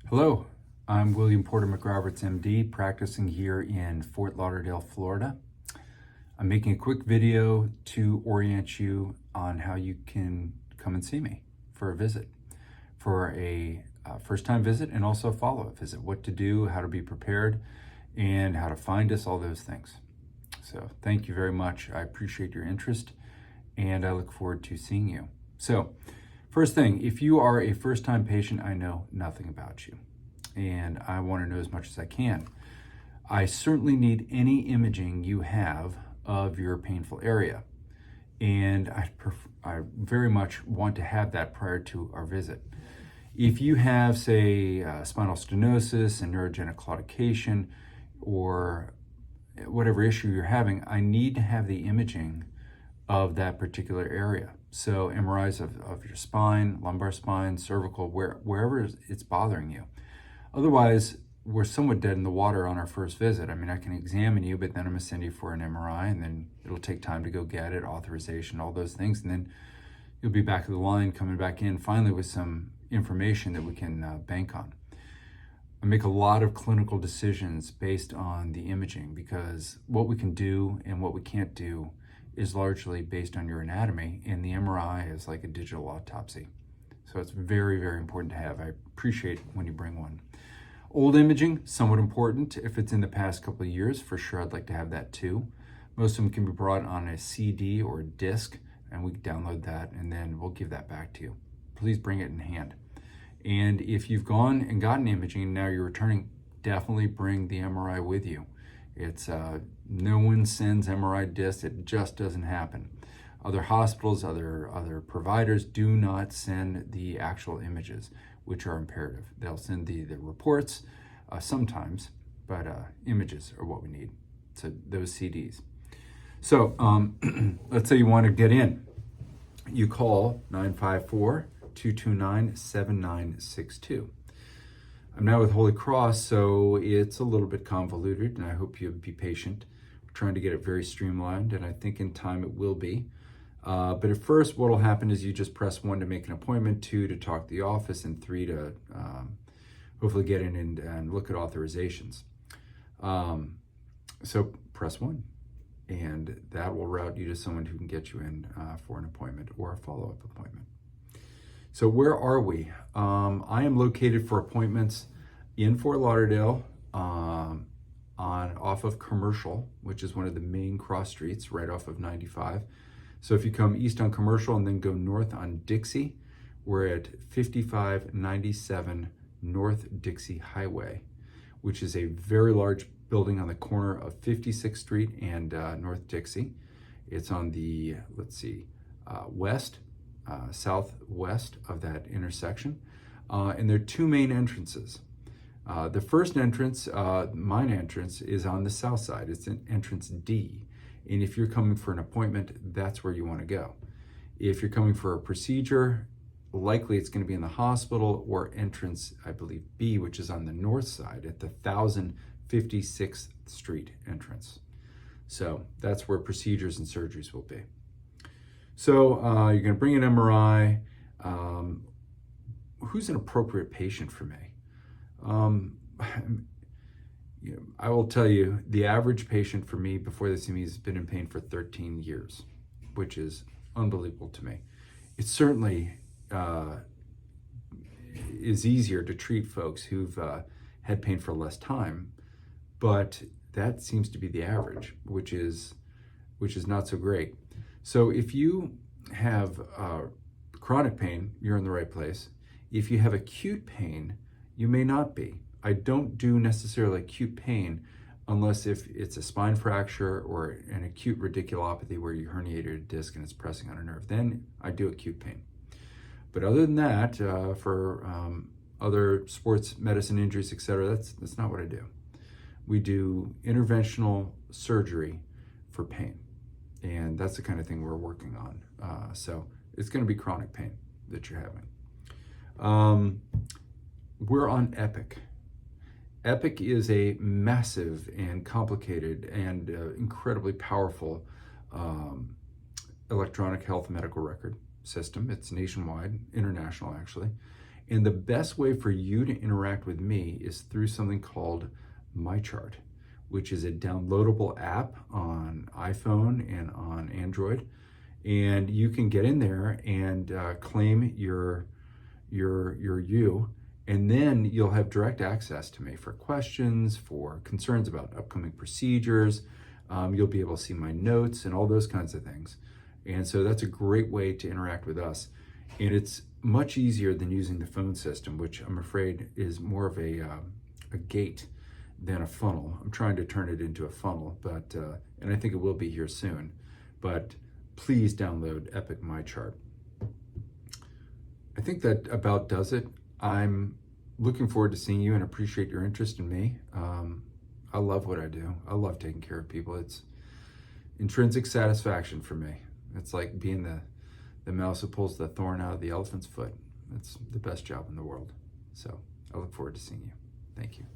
Hello, I'm William Porter McRoberts, MD, practicing here in Fort Lauderdale, Florida. I'm making a quick video to orient you on how you can come and see me for a visit, for a first-time visit and also a follow-up visit, what to do, how to be prepared, and how to find us, all those things. So thank you very much. I appreciate your interest, and I look forward to seeing you. So, first thing, if you are a first-time patient, I know nothing about you, and I want to know as much as I can. I certainly need any imaging you have of your painful area, and I very much want to have that prior to our visit. If you have, say, spinal stenosis and neurogenic claudication, or whatever issue you're having, I need to have the imaging of that particular area. So MRIs of your spine, lumbar spine, cervical, wherever it's bothering you. Otherwise, we're somewhat dead in the water on our first visit. I mean, I can examine you, but then I'm gonna send you for an MRI, and then it'll take time to go get it, authorization, all those things, and then you'll be back of the line, coming back in finally with some information that we can bank on. I make a lot of clinical decisions based on the imaging, because what we can do and what we can't do is largely based on your anatomy, and the MRI is like a digital autopsy. So it's very, very important to have. I appreciate when you bring one. Old imaging, somewhat important. If it's in the past couple of years, for sure I'd like to have that too. Most of them can be brought on a CD or a disc, and we can download that, and then we'll give that back to you. Please bring it in hand. And if you've gone and gotten imaging and now you're returning, definitely bring the MRI with you. It's no one sends MRI discs. It just doesn't happen. Other hospitals, other providers do not send the actual images, which are imperative. They'll send the reports sometimes, but images are what we need. So those CDs. So let's say you want to get in. You call 954-229-7962. I'm now with Holy Cross, so it's a little bit convoluted, and I hope you'll be patient. We're trying to get it very streamlined, and I think in time it will be. But at first, what will happen is you just press 1 to make an appointment, 2 to talk to the office, and 3 to hopefully get in and look at authorizations. So press 1, and that will route you to someone who can get you in for an appointment or a follow-up appointment. So where are we? I am located for appointments in Fort Lauderdale off of Commercial, which is one of the main cross streets right off of 95. So if you come east on Commercial and then go north on Dixie, we're at 5597 North Dixie Highway, which is a very large building on the corner of 56th Street and North Dixie. It's on the, southwest of that intersection. And there are 2 main entrances. The first entrance, mine entrance, is on the south side. It's an entrance D. And if you're coming for an appointment, that's where you want to go. If you're coming for a procedure, likely it's going to be in the hospital or entrance, I believe, B, which is on the north side at the 1056th Street entrance. So that's where procedures and surgeries will be. So you're going to bring an MRI. Who's an appropriate patient for me? I will tell you, the average patient for me before they see me has been in pain for 13 years, which is unbelievable to me. It certainly is easier to treat folks who've had pain for less time, but that seems to be the average, which is not so great. So if you have chronic pain, you're in the right place. If you have acute pain, you may not be. I don't do necessarily acute pain unless if it's a spine fracture or an acute radiculopathy where you herniated a disc and it's pressing on a nerve. Then I do acute pain. But other than that, for other sports medicine injuries, etc., that's not what I do. We do interventional surgery for pain. And that's the kind of thing we're working on. So it's going to be chronic pain that you're having. We're on Epic. Epic is a massive and complicated and incredibly powerful electronic health medical record system. It's nationwide, international actually. And the best way for you to interact with me is through something called My Chart, which is a downloadable app on iPhone and on Android. And you can get in there and claim your you, and then you'll have direct access to me for questions, for concerns about upcoming procedures. You'll be able to see my notes and all those kinds of things. And so that's a great way to interact with us. And it's much easier than using the phone system, which I'm afraid is more of a gate than a funnel. I'm trying to turn it into a funnel, but and I think it will be here soon. But please download Epic My Chart. I think that about does it. I'm looking forward to seeing you and appreciate your interest in me. I love what I do. I love taking care of people. It's intrinsic satisfaction for me. It's like being the mouse who pulls the thorn out of the elephant's foot. It's the best job in the world. So I look forward to seeing you. Thank you.